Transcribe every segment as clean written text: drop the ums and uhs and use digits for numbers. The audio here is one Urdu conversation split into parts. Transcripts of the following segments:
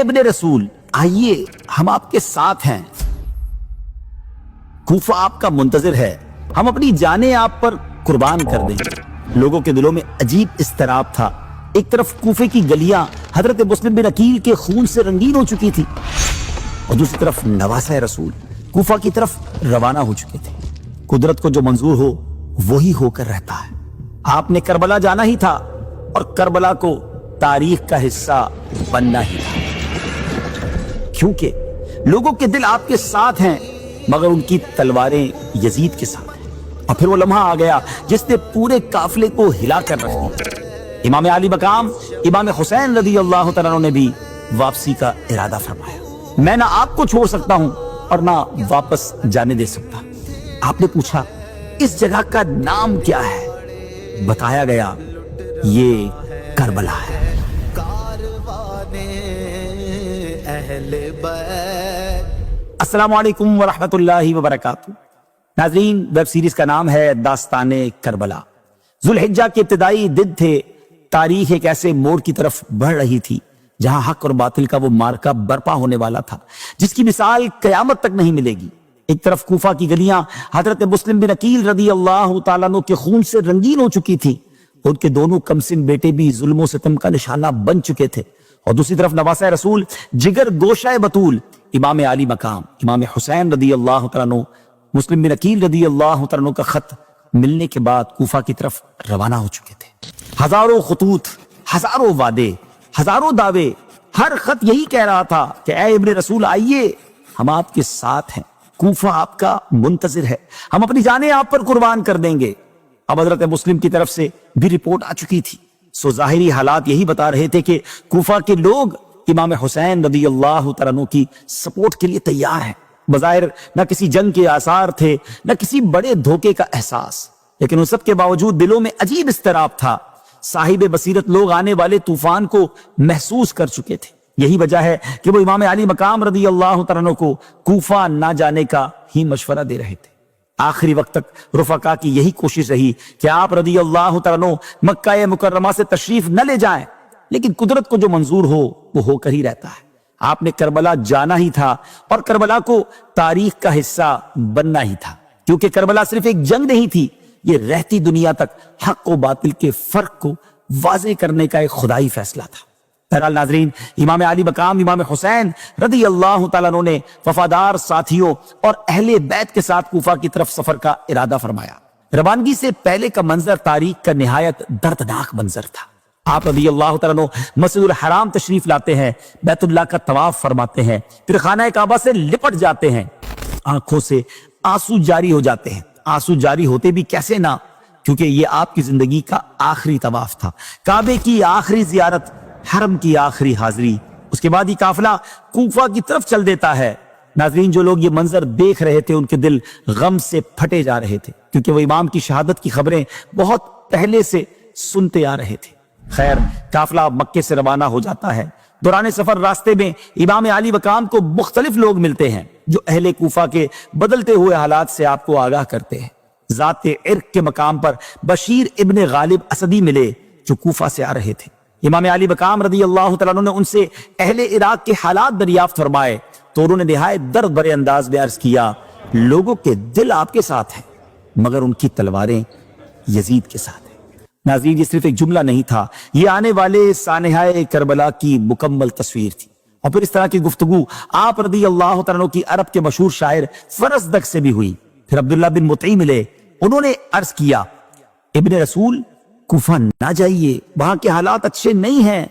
ابن رسول آئیے ہم آپ کے ساتھ ہیں، کوفہ آپ کا منتظر ہے، ہم اپنی جانیں آپ پر قربان کر دیں گے۔ لوگوں کے دلوں میں عجیب اضطراب تھا۔ ایک طرف کوفے کی گلیاں حضرت مسلم بن عقیل کے خون سے رنگین ہو چکی تھی اور دوسری طرف نواسہ رسول کوفہ کی طرف روانہ ہو چکے تھے۔ قدرت کو جو منظور ہو وہی ہو کر رہتا ہے۔ آپ نے کربلا جانا ہی تھا اور کربلا کو تاریخ کا حصہ بننا ہی تھا، کیونکہ لوگوں کے دل آپ کے ساتھ ہیں مگر ان کی تلواریں یزید کے ساتھ ہیں۔ اور پھر وہ لمحہ آ گیا جس نے پورے قافلے کو ہلا کر رکھ دیا۔ امام علی مقام امام حسین رضی اللہ تعالیٰ عنہ نے بھی واپسی کا ارادہ فرمایا۔ میں نہ آپ کو چھوڑ سکتا ہوں اور نہ واپس جانے دے سکتا۔ آپ نے پوچھا اس جگہ کا نام کیا ہے؟ بتایا گیا یہ کربلا ہے۔ السلام علیکم ورحمۃ اللہ وبرکاتہ۔ ناظرین، ویب سیریز کا نام ہے داستان کربلا۔ ذوالحجہ کے ابتدائی دن تھے۔ تاریخ ایک ایسے موڑ کی طرف بڑھ رہی تھی جہاں حق اور باطل کا وہ معرکہ برپا ہونے والا تھا جس کی مثال قیامت تک نہیں ملے گی۔ ایک طرف کوفہ کی گلیاں حضرت مسلم بن عقیل رضی اللہ تعالیٰ عنہ کے خون سے رنگین ہو چکی تھی، ان کے دونوں کمسن بیٹے بھی ظلم و ستم کا نشانہ بن چکے تھے، اور دوسری طرف نواسہ رسول جگر گوشہ بطول امام علی مقام امام حسین رضی اللہ تعالیٰ عنہ مسلم بن عقیل رضی اللہ تعالیٰ عنہ کا خط ملنے کے بعد کوفہ کی طرف روانہ ہو چکے تھے۔ ہزاروں خطوط، ہزاروں وعدے، ہزاروں دعوے، ہر خط یہی کہہ رہا تھا کہ اے ابن رسول آئیے، ہم آپ کے ساتھ ہیں، کوفہ آپ کا منتظر ہے، ہم اپنی جانیں آپ پر قربان کر دیں گے۔ اب حضرت مسلم کی طرف سے بھی رپورٹ آ چکی تھی، سو ظاہری حالات یہی بتا رہے تھے کہ کوفہ کے لوگ امام حسین رضی اللہ تعالیٰ عنہ کی سپورٹ کے لیے تیار ہیں۔ بظاہر نہ کسی جنگ کے آثار تھے نہ کسی بڑے دھوکے کا احساس، لیکن ان سب کے باوجود دلوں میں عجیب اضطراب تھا۔ صاحب بصیرت لوگ آنے والے طوفان کو محسوس کر چکے تھے۔ یہی وجہ ہے کہ وہ امام علی مقام رضی اللہ تعالیٰ عنہ کو کوفہ نہ جانے کا ہی مشورہ دے رہے تھے۔ آخری وقت تک رفقا کی یہی کوشش رہی کہ آپ رضی اللہ تعالیٰ عنہ مکہ مکرمہ سے تشریف نہ لے جائیں، لیکن قدرت کو جو منظور ہو وہ ہو کر ہی رہتا ہے۔ آپ نے کربلا جانا ہی تھا اور کربلا کو تاریخ کا حصہ بننا ہی تھا، کیونکہ کربلا صرف ایک جنگ نہیں تھی، یہ رہتی دنیا تک حق و باطل کے فرق کو واضح کرنے کا ایک خدائی فیصلہ تھا۔ بہرحال ناظرین، امام علی مقام امام حسین رضی اللہ تعالیٰ عنہ نے وفادار ساتھیوں اور اہل بیت کے ساتھ کوفہ کی طرف سفر کا ارادہ فرمایا۔ روانگی سے پہلے کا منظر تاریخ کا نہایت دردناک منظر تھا۔ آپ رضی اللہ تعالیٰ عنہ مسجد الحرام تشریف لاتے ہیں، بیت اللہ کا طواف فرماتے ہیں، پھر خانہ کعبہ سے لپٹ جاتے ہیں۔ آنکھوں سے آنسو جاری ہو جاتے ہیں۔ آنسو جاری ہوتے بھی کیسے نہ، کیونکہ یہ آپ کی زندگی کا آخری طواف تھا، کعبے کی آخری زیارت، حرم کی آخری حاضری۔ اس کے بعد یہ قافلہ کوفہ کی طرف چل دیتا ہے۔ ناظرین، جو لوگ یہ منظر دیکھ رہے تھے ان کے دل غم سے پھٹے جا رہے تھے، کیونکہ وہ امام کی شہادت کی خبریں بہت پہلے سے سنتے آ رہے تھے۔ خیر، قافلہ مکے سے روانہ ہو جاتا ہے۔ دوران سفر راستے میں امام علی مقام کو مختلف لوگ ملتے ہیں جو اہل کوفہ کے بدلتے ہوئے حالات سے آپ کو آگاہ کرتے ہیں۔ ذات عرق کے مقام پر بشیر ابن غالب اسدی ملے جو کوفہ سے آ رہے تھے۔ امام علی مقام رضی اللہ تعالیٰ عنہ نے ان سے اہل عراق کے حالات دریافت فرمائے تو انہوں نے نہایت درد بھرے انداز میں عرض کیا، لوگوں کے دل آپ کے ساتھ ہیں مگر ان کی تلواریں یزید کے ساتھ ہیں۔ ناظرین، یہ صرف ایک جملہ نہیں تھا، یہ آنے والے سانحہ کربلا کی مکمل تصویر تھی۔ اور پھر اس طرح کی گفتگو آپ رضی اللہ تعالیٰ عنہ کی عرب کے مشہور شاعر فرزدق سے بھی ہوئی۔ پھر عبداللہ بن مطعم ملے، انہوں نے عرض کیا، ابن رسول کوفہ نہ جائیے، وہاں کے حالات اچھے نہیں ہیں۔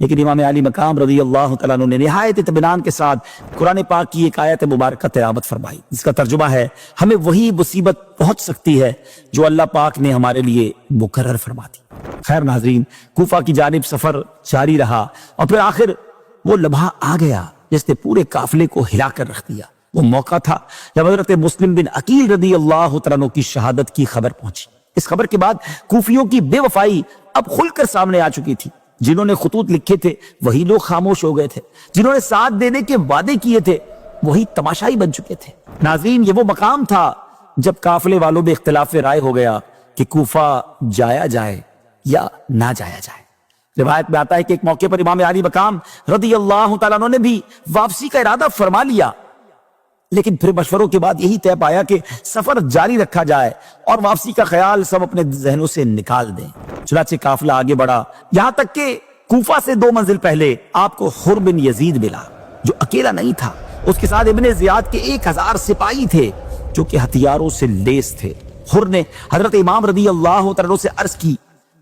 لیکن امام علی مقام رضی اللہ تعالیٰ عنہ نے نہایت اطمینان کے ساتھ قرآن پاک کی ایک آیت مبارکہ تلاوت فرمائی، جس کا ترجمہ ہے، ہمیں وہی مصیبت پہنچ سکتی ہے جو اللہ پاک نے ہمارے لیے مقرر فرما دی۔ خیر ناظرین، کوفہ کی جانب سفر جاری رہا اور پھر آخر وہ لمحہ آ گیا جس نے پورے قافلے کو ہلا کر رکھ دیا۔ وہ موقع تھا جب حضرت مسلم بن عقیل رضی اللہ تعالیٰ عنہ کی شہادت کی خبر پہنچی۔ اس خبر کے بعد کوفیوں کی بے وفائی اب کھل کر سامنے آ چکی تھی۔ جنہوں نے خطوط لکھے تھے وہی لوگ خاموش ہو گئے تھے، جنہوں نے ساتھ دینے کے وعدے کیے تھے وہی تماشائی بن چکے تھے۔ ناظرین، یہ وہ مقام تھا جب قافلے والوں میں اختلاف رائے ہو گیا کہ کوفہ جایا جائے یا نہ جایا جائے۔ روایت میں آتا ہے کہ ایک موقع پر امام علی مقام رضی اللہ تعالیٰ عنہ نے بھی واپسی کا ارادہ فرما لیا، لیکن پھر مشوروں کے بعد یہی طے پایا کہ سفر جاری رکھا جائے اور واپسی کا خیال سب اپنے ذہنوں سے نکال دیں۔ چنانچہ قافلہ آگے بڑھا، یہاں تک کہ کوفہ سے 2 منزل پہلے آپ کو حر بن یزید ملا، جو اکیلا نہیں تھا، اس کے ساتھ ابن زیاد کے 1000 سپاہی تھے جو کہ ہتھیاروں سے لیس تھے۔ حر نے حضرت امام رضی اللہ تعالیٰ سے عرض کی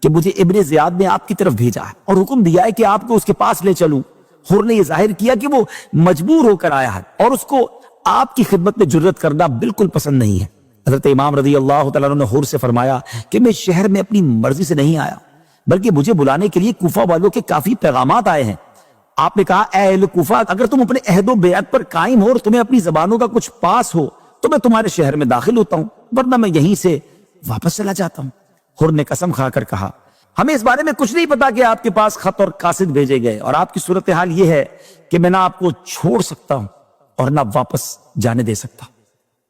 کہ مجھے ابن زیاد نے آپ کی طرف بھیجا ہے اور حکم دیا ہے کہ آپ کو اس کے پاس لے چلوں۔ حر نے یہ ظاہر کیا کہ وہ مجبور ہو کر آیا ہے اور اس کو آپ کی خدمت میں جرت کرنا بالکل پسند نہیں ہے۔ حضرت امام رضی اللہ تعالیٰ عنہ نے حر سے فرمایا کہ میں شہر میں اپنی مرضی سے نہیں آیا، بلکہ مجھے بلانے کے لیے کوفہ والوں کے کافی پیغامات آئے ہیں۔ آپ نے کہا اے اہل کوفہ، اگر تم اپنے عہد و بیعت پر قائم ہو اور تمہیں اپنی زبانوں کا کچھ پاس ہو تو میں تمہارے شہر میں داخل ہوتا ہوں، ورنہ میں یہیں سے واپس چلا جاتا ہوں۔ حر نے قسم کھا کر کہا ہمیں اس بارے میں کچھ نہیں پتا کہ آپ کے پاس خط اور قاصد بھیجے گئے، اور آپ کی صورتحال یہ ہے کہ میں نہ آپ کو چھوڑ سکتا ہوں اور نہ واپس جانے دے سکتا۔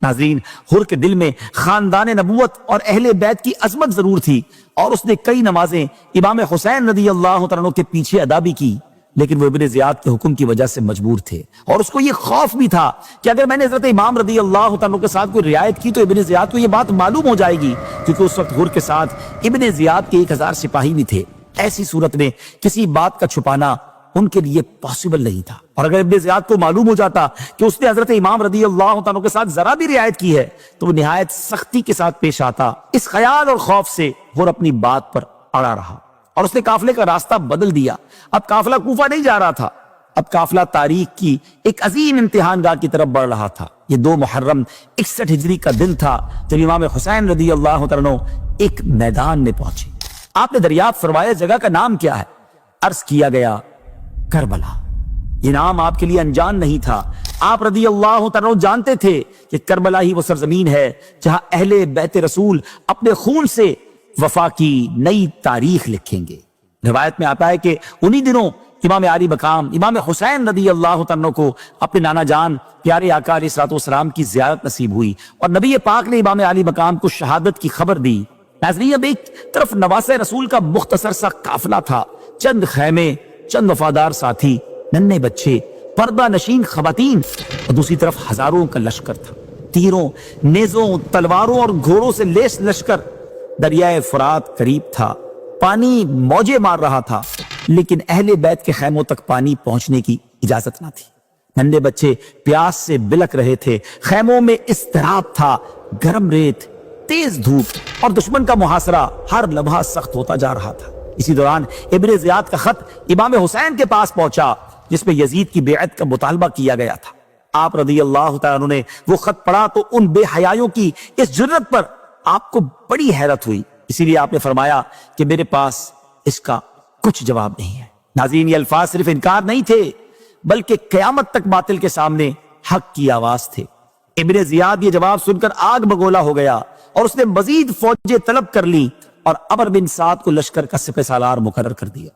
ناظرین، حر کے دل میں خاندان نبوت اور اہل بیت کی عظمت ضرور تھی، اور اس نے کئی نمازیں امام حسین رضی اللہ تعالیٰ عنہ کے پیچھے ادا بھی کی، لیکن وہ ابن زیاد کے حکم کی وجہ سے مجبور تھے، اور اس کو یہ خوف بھی تھا کہ اگر میں نے حضرت امام رضی اللہ تعالیٰ عنہ کے ساتھ کوئی رعایت کی تو ابن زیاد کو یہ بات معلوم ہو جائے گی، کیونکہ اس وقت حر کے ساتھ ابن زیاد کے 1000 سپاہی بھی تھے۔ ایسی صورت میں کسی بات کا چھپانا ان کے لیے پاسبل نہیں تھا، اور اگر ابن زیاد کو معلوم ہو جاتا کہ اس نے حضرت امام رضی اللہ تعالیٰ کے ساتھ ذرا بھی رعایت کی ہے تو وہ نہایت سختی کے ساتھ پیش آتا۔ اس خیال اور خوف سے حر اپنی بات پر اڑا رہا، اور اس نے قافلے کا راستہ بدل دیا۔ اب قافلہ کوفہ نہیں جا رہا تھا، اب قافلہ تاریخ کی ایک عظیم امتحان گاہ کی طرف بڑھ رہا تھا۔ یہ 2 محرم 61 ہجری کا دن تھا جب امام حسین رضی اللہ تعالیٰ ایک میدان میں پہنچے۔ آپ نے دریافت فرمایا جگہ کا نام کیا ہے؟ عرض کیا گیا کربلا۔ یہ نام آپ کے لیے انجان نہیں تھا، آپ رضی اللہ تعالیٰ جانتے تھے کہ کربلا ہی وہ سرزمین ہے جہاں اہل بیت رسول اپنے خون سے وفا کی نئی تاریخ لکھیں گے۔ روایت میں آتا ہے کہ انہی دنوں امام علی مقام امام حسین رضی اللہ تعالیٰ کو اپنے نانا جان پیارے آقا علیہ الصلوۃ والسلام کی زیارت نصیب ہوئی، اور نبی پاک نے امام علی مقام کو شہادت کی خبر دی۔ ناظرین، اب ایک طرف نواسۂ رسول کا مختصر سا قافلہ تھا، چند خیمے، چند وفادار ساتھی، ننھے بچے، پردہ نشین خواتین، اور دوسری طرف ہزاروں کا لشکر تھا، تیروں، نیزوں، تلواروں اور گھوڑوں سے لیس لشکر۔ دریائے فرات قریب تھا، پانی موجے مار رہا تھا، لیکن اہل بیت کے خیموں تک پانی پہنچنے کی اجازت نہ تھی۔ ننھے بچے پیاس سے بلک رہے تھے، خیموں میں اضطراب تھا، گرم ریت، تیز دھوپ اور دشمن کا محاصرہ ہر لمحہ سخت ہوتا جا رہا تھا۔ اسی دوران ابن زیاد کا خط امام حسین کے پاس پہنچا جس میں یزید کی بیعت کا مطالبہ کیا گیا تھا۔ آپ رضی اللہ تعالیٰ عنہ نے وہ خط پڑھا تو ان بے حیائیوں کی اس جرت پر آپ کو بڑی حیرت ہوئی، اسی لیے آپ نے فرمایا کہ میرے پاس اس کا کچھ جواب نہیں ہے۔ ناظرین، یہ الفاظ صرف انکار نہیں تھے بلکہ قیامت تک باطل کے سامنے حق کی آواز تھے۔ ابن زیاد یہ جواب سن کر آگ بگولا ہو گیا اور اس نے مزید فوجیں طلب کر لی اور عمر بن سعد کو لشکر کا سپہ سالار مقرر کر دیا۔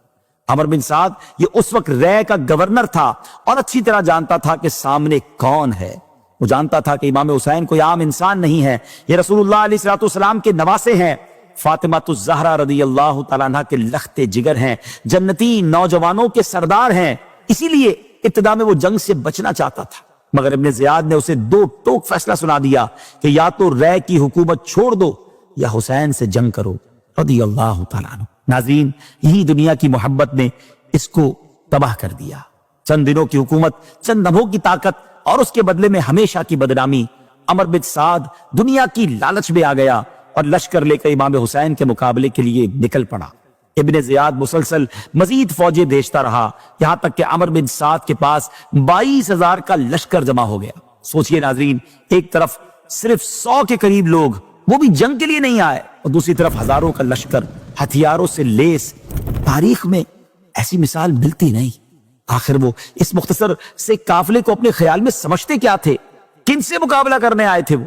عمر بن سعد یہ اس وقت رے کا گورنر تھا اور اچھی طرح جانتا تھا کہ سامنے کون ہے۔ وہ جانتا تھا کہ امام حسین کوئی عام انسان نہیں ہے، یہ رسول اللہ علیہ الصلوۃ والسلام کے نواسے ہیں، فاطمہ الزہرا رضی اللہ تعالیٰ عنہ کے لخت جگر ہیں، جنتی نوجوانوں کے سردار ہیں۔ اسی لیے ابتدا میں وہ جنگ سے بچنا چاہتا تھا، مگر ابن زیاد نے اسے 2 ٹوک فیصلہ سنا دیا کہ یا تو رے کی حکومت چھوڑ دو یا حسین سے جنگ کرو رضی اللہ تعالیٰ عنہ۔ ناظرین، یہی دنیا کی محبت نے اس کو تباہ کر دیا۔ چند دنوں کی حکومت، چند لمحوں کی طاقت اور اس کے بدلے میں ہمیشہ کی بدنامی۔ عمر بن سعد دنیا کی لالچ میں آ گیا اور لشکر لے کر امام حسین کے مقابلے کے لیے نکل پڑا۔ ابن زیاد مسلسل مزید فوجیں بھیجتا رہا، یہاں تک کہ عمر بن سعد کے پاس 22,000 کا لشکر جمع ہو گیا۔ سوچئے ناظرین، ایک طرف صرف 100 کے قریب لوگ، وہ بھی جنگ کے لیے نہیں آئے، اور دوسری طرف ہزاروں کا لشکر ہتھیاروں سے لیس۔ تاریخ میں ایسی مثال ملتی نہیں۔ آخر وہ اس مختصر سے قافلے کو اپنے خیال میں سمجھتے کیا تھے؟ کن سے مقابلہ کرنے آئے تھے وہ؟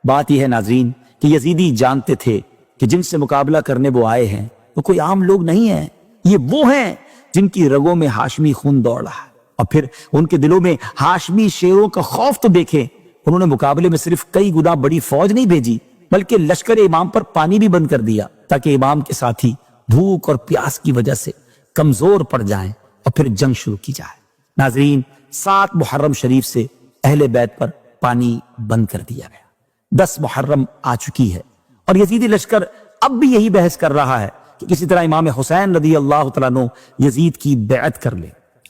بات یہ ہے ناظرین کہ یزیدی جانتے تھے کہ جن سے مقابلہ کرنے وہ آئے ہیں وہ کوئی عام لوگ نہیں ہیں، یہ وہ ہیں جن کی رگوں میں ہاشمی خون دوڑ رہا ہے، اور پھر ان کے دلوں میں ہاشمی شیروں کا خوف تو دیکھیں۔ انہوں نے مقابلے میں صرف کئی گنا بڑی فوج نہیں بھیجی بلکہ لشکر امام پر پانی بھی بند کر دیا تاکہ امام کے ساتھی بھوک اور پیاس کی وجہ سے کمزور پڑ جائیں اور پھر جنگ شروع کی جائے۔ ناظرین، 7 محرم شریف سے اہل بیت پر پانی بند کر دیا گیا، 10 محرم آ چکی ہے اور یزیدی لشکر اب بھی یہی بحث کر رہا ہے کہ کسی طرح امام حسین رضی اللہ تعالیٰ عنہ یزید کی بیعت کر لے۔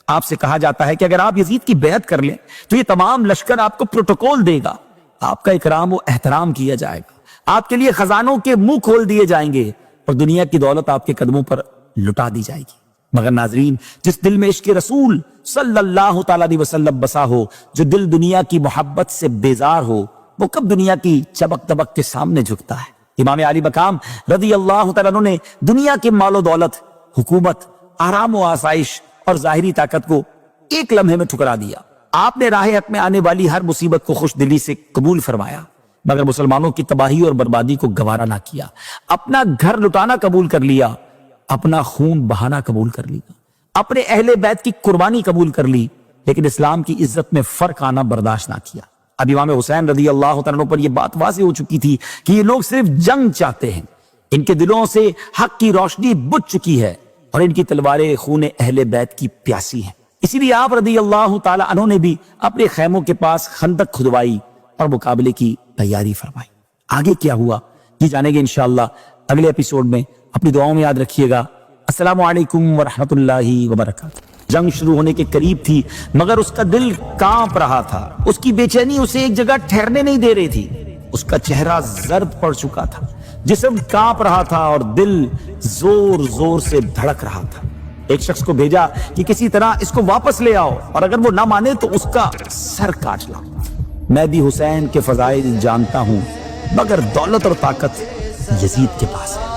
آپ سے کہا جاتا ہے کہ اگر آپ یزید کی بیعت کر لیں تو یہ تمام لشکر آپ کو پروٹوکول دے گا، آپ کا اکرام و احترام کیا جائے گا، آپ کے لیے خزانوں کے منہ کھول دیے جائیں گے اور دنیا کی دولت آپ کے قدموں پر لٹا دی جائے گی۔ مگر ناظرین، جس دل میں عشق رسول صلی اللہ تعالیٰ علیہ وسلم بسا ہو، جو دل دنیا کی محبت سے بیزار ہو، وہ کب دنیا کی چبک تبک کے سامنے جھکتا ہے؟ امام علی مقام رضی اللہ تعالیٰ عنہ نے دنیا کے مال و دولت، حکومت، آرام و آسائش اور ظاہری طاقت کو ایک لمحے میں ٹھکرا دیا۔ آپ نے راہ حق میں آنے والی ہر مصیبت کو خوش دلی سے قبول فرمایا، مگر مسلمانوں کی تباہی اور بربادی کو گوارا نہ کیا، اپنا گھر لٹانا قبول کر لیا، اپنا خون بہانا قبول کر لیا، اپنے اہل بیت کی قربانی قبول کر لی، لیکن اسلام کی عزت میں فرق آنا برداشت نہ کیا۔ اب امام حسین رضی اللہ تعالیٰ عنہ پر یہ بات واضح ہو چکی تھی کہ یہ لوگ صرف جنگ چاہتے ہیں، ان کے دلوں سے حق کی روشنی بجھ چکی ہے اور ان کی تلواریں خون اہل بیت کی پیاسی ہیں۔ اسی لیے آپ رضی اللہ تعالیٰ عنہ نے بھی اپنے خیموں کے پاس خندق کھدوائی اور مقابلے کی تیاری فرمائی۔ آگے کیا ہوا یہ جانیں گے انشاءاللہ اگلے ایپیسوڈ میں۔ اپنی دعاؤں میں یاد رکھیے گا۔ السلام علیکم ورحمۃ اللہ وبرکاتہ۔ جنگ شروع ہونے کے قریب تھی مگر اس کا دل کانپ رہا تھا، اس کی بے چینی اسے ایک جگہ ٹھہرنے نہیں دے رہی تھی، اس کا چہرہ زرد پڑ چکا تھا، جسم کانپ رہا تھا اور دل زور زور سے دھڑک رہا تھا۔ ایک شخص کو بھیجا کہ کسی طرح اس کو واپس لے آؤ اور اگر وہ نہ مانے تو اس کا سر کاٹ لاؤ۔ میں بھی حسین کے فضائل جانتا ہوں مگر دولت اور طاقت یزید کے پاس ہے۔